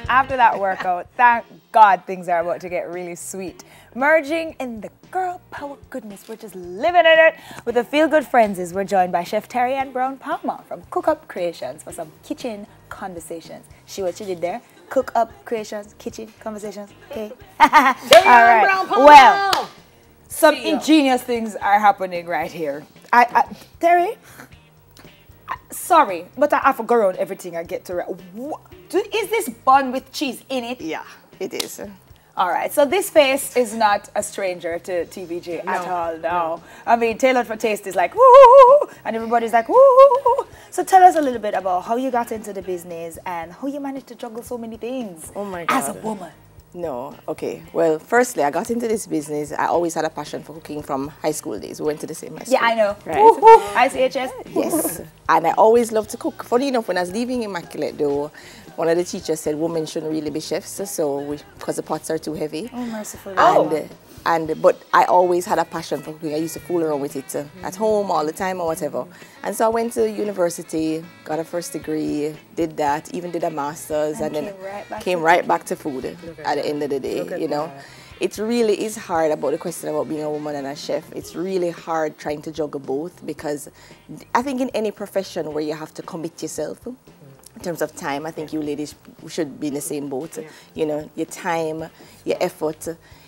After that workout, thank God things are about to get really sweet. Merging in the girl power goodness, we're just living in it with the Feel Good Friends. We're joined by Chef Terry Ann Brown Palmer from Cook Up Creations for some kitchen conversations. See what she did there? Cook Up Creations, kitchen conversations. Okay. All right. Well, some ingenious things are happening right here. Terry, sorry, but I have to go around everything I get to. Is this bun with cheese in it? Yeah, it is. All right, so this face is not a stranger to TVJ at all, no. I mean, Tailored for Taste is like, woo, and everybody's like, woo. So tell us a little bit about how you got into the business and how you managed to juggle so many things as a woman. No, okay. Well, firstly, I got into this business. I always had a passion for cooking from high school days. We went to the same high school. Yeah, I know. Right? ICHS? Yes. And I always loved to cook. Funny enough, when I was leaving Immaculate, though, one of the teachers said women shouldn't really be chefs, because the pots are too heavy. Oh, merciful. But I always had a passion for cooking. I used to fool around with it at home all the time or whatever. And so I went to university, got a first degree, did that, even did a master's, and then came right back to food at the end of the day, you know. It really is hard about the question about being a woman and a chef. It's really hard trying to juggle both, because I think in any profession where you have to commit yourself, in terms of time, I think you ladies should be in the same boat. Yeah. You know, your time, your effort,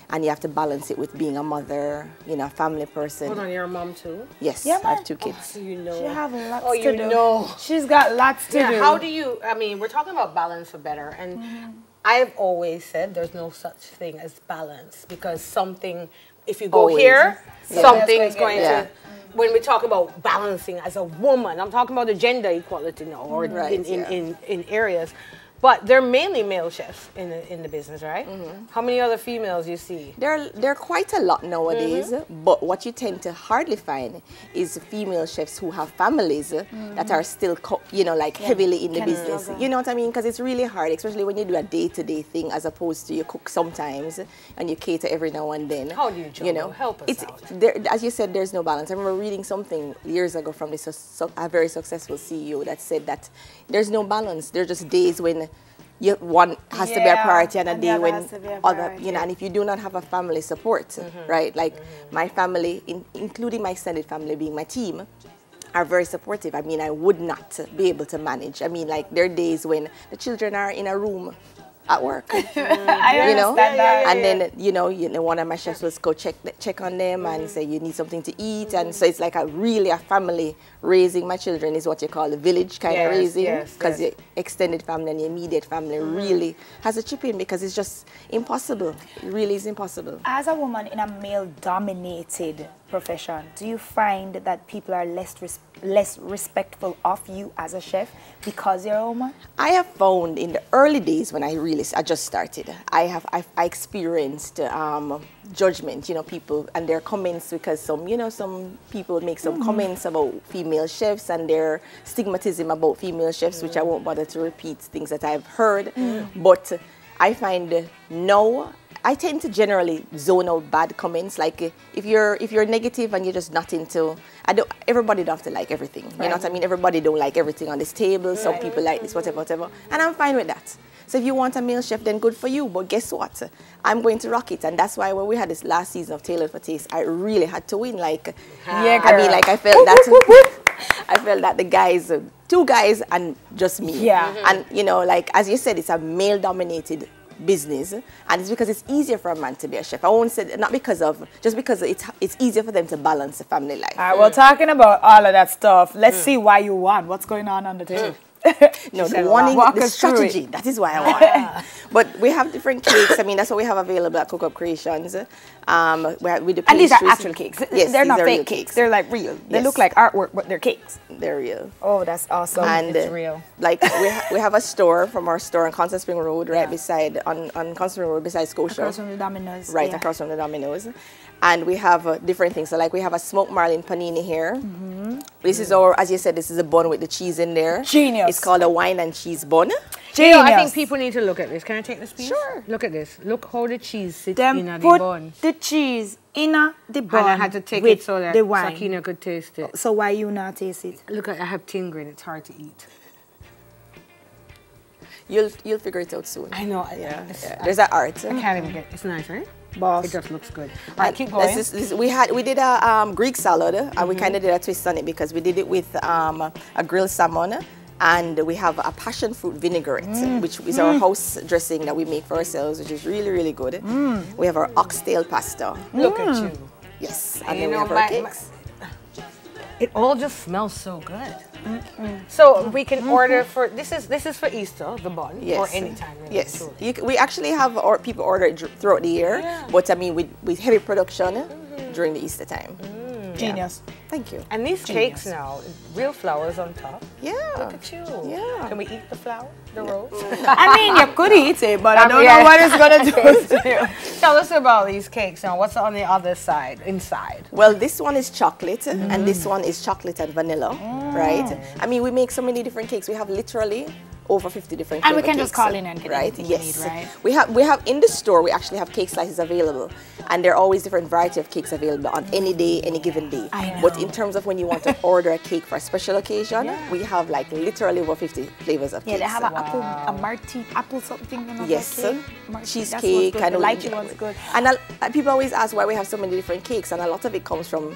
and you have to balance it with being a mother, you know, a family person. Hold on, you're a mom too? Yes, yeah, I have 2 kids. Oh, so you know. She have lots to do. Know. She's got lots to do. How do you, I mean, we're talking about balance for better, and I've always said there's no such thing as balance, because something, if you go here, something's going to... When we talk about balancing as a woman, I'm talking about the gender equality now, or in areas. But they're mainly male chefs in the business, right? How many other females you see? There are quite a lot nowadays, but what you tend to hardly find is female chefs who have families that are still, you know, like heavily in the business. You know what I mean? Because it's really hard, especially when you do a day-to-day thing, as opposed to you cook sometimes and you cater every now and then. How do you juggle? You know, help us out. As you said, there's no balance. I remember reading something years ago from a very successful CEO that said that there's no balance. There are just days when one has to be a priority, and a day when other, you know, and if you do not have a family support, right? Like my family, including my extended family being my team, are very supportive. I mean, I would not be able to manage. I mean, like, there are days when the children are in a room at work, I understand that. And then, you know, one of my chefs will go check on them and say, you need something to eat. And so it's like really a family raising my children is what you call a village kind of raising, because your extended family and your immediate family really has a chip in, because it's just impossible. It really is impossible. As a woman in a male-dominated profession, do you find that people are less respectful of you as a chef because you're a woman? I have found in the early days when I just started, I experienced judgment, you know, people and their comments, because some people make some comments about female chefs and their stigmatism about female chefs, which I won't bother to repeat, things that I've heard. But I find now I tend to generally zone out bad comments. Like if you're negative and you're just not into, everybody don't have to like everything. You know what I mean? Everybody don't like everything on this table. Some people like this, whatever. And I'm fine with that. So if you want a male chef, then good for you. But guess what? I'm going to rock it. And that's why when we had this last season of Tailored for Taste, I really had to win. Like, yeah, girl. I mean, like I felt that. I felt that the guys, 2 guys and just me. Yeah. And you know, like as you said, it's a male-dominated business, and it's because it's easier for a man to be a chef. I won't say not because of, just because it's easier for them to balance the family life. All right, well, talking about all of that stuff, let's see why you won. What's going on the table? No, the strategy. That is why I want. But we have different cakes. I mean, that's what we have available at Cook Up Creations. We do, and these are actual cakes. Yes, they're not fake cakes. They're like real. They look like artwork, but they're cakes. They're real. Oh, that's awesome. And it's real. Like we have a store from our store on Constant Spring Road, right beside on Constant Spring Road, beside Scotia. Across from the Domino's. Right, across from the Domino's. And we have different things. So like we have a smoked marlin panini here. This is our, as you said, this is a bun with the cheese in there. Genius. It's called a wine and cheese bun. Genius. I think people need to look at this. Can I take this piece? Sure. Look at this. Look how the cheese sits in the bun. The cheese in the bun. And I had to take it so that Sakina could taste it. So why you not taste it? Look, I have tingling. It's hard to eat. You'll figure it out soon. I know. Yeah. There's that art. I can't even get. It's nice, right? Boss. It just looks good. All right, keep going. We did a Greek salad, and we kind of did a twist on it because we did it with a grilled salmon, and we have a passion fruit vinaigrette, which is our house dressing that we make for ourselves, which is really, really good. We have our oxtail pasta. Look at you. Yes, and then we have our cakes. It all just smells so good. So we can order for this is for Easter, the bun, or anytime. Really, yes, we actually have people order it throughout the year, but I mean with heavy production during the Easter time. Genius. Thank you. And these cakes now, real flowers on top. Yeah. Look at you. Yeah. Can we eat the flower, the rose? I mean, you could eat it, but I don't know what it's gonna do to you. Tell us about these cakes now. What's on the other side, inside? Well, this one is chocolate, and this one is chocolate and vanilla, right? I mean, we make so many different cakes. We have literally over 50 different and we can cakes, just call in and get right? You Yes, need, right? We have in the store. We actually have cake slices available, and there are always different variety of cakes available on any day, any given day. I know. But in terms of when you want to order a cake for a special occasion, we have like literally over 50 flavors of cakes. Yeah, they have a martini, apple something. Yes, cake. cheesecake, kind of lychee one's good. And people always ask why we have so many different cakes, and a lot of it comes from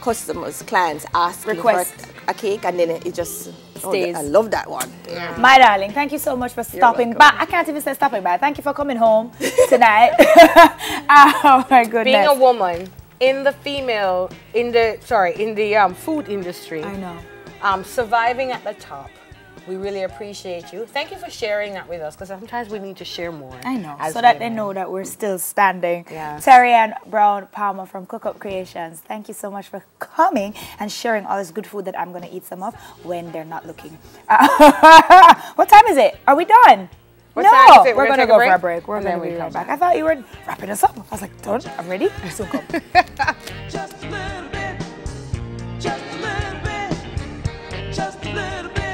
customers, clients asking for a cake, and then it just stays. I love that one. Yeah. My darling, thank you so much for stopping by. I can't even say stopping by. Thank you for coming home tonight. Oh my goodness. Being a woman in the food industry. I know. Surviving at the top. We really appreciate you. Thank you for sharing that with us, because sometimes we need to share more. I know, so that they know that we're still standing. Yes. Terry Ann Brown Palmer from Cook Up Creations, thank you so much for coming and sharing all this good food that I'm going to eat some of when they're not looking. What time is it? Are we done? What time is it? We're going to go for a break. We're And going then to be we right come back. I thought you were wrapping us up. I was like, done? I'm ready. I soon come. Just a little bit, just a little bit, just a little bit.